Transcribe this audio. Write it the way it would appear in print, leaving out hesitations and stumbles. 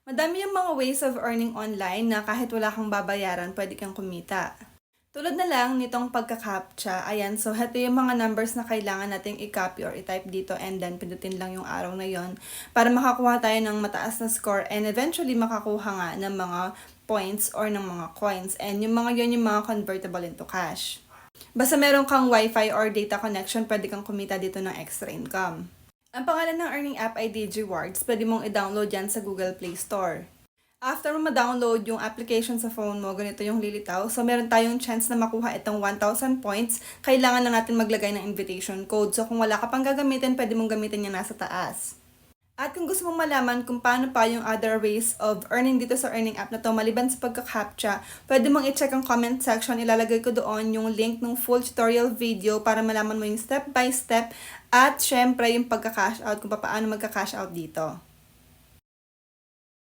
Madami yung mga ways of earning online na kahit wala kang babayaran, pwede kang kumita. Tulad na lang nitong pagka-captcha. Ayan, so heto yung mga numbers na kailangan nating i-copy or i-type dito and then pindutin lang yung araw na yon para makakuha tayo ng mataas na score and eventually makakuha nga ng mga points or ng mga coins. And yung mga yon yung mga convertible into cash. Basta meron kang wifi or data connection, pwede kang kumita dito ng extra income. Ang pangalan ng earning app ay DigiWards. Pwede mong i-download yan sa Google Play Store. After mo ma-download yung application sa phone mo, ganito yung lilitaw. So, meron tayong chance na makuha itong 1,000 points. Kailangan na natin maglagay ng invitation code. So, kung wala ka pang gagamitin, pwede mong gamitin yan nasa taas. At kung gusto mong malaman kung paano pa yung other ways of earning dito sa earning app na to, maliban sa pagka-captcha, pwede mong i-check ang comment section. Ilalagay ko doon yung link ng full tutorial video para malaman mo yung step by step at syempre yung pagka-cash out, kung paano magka-cash out dito.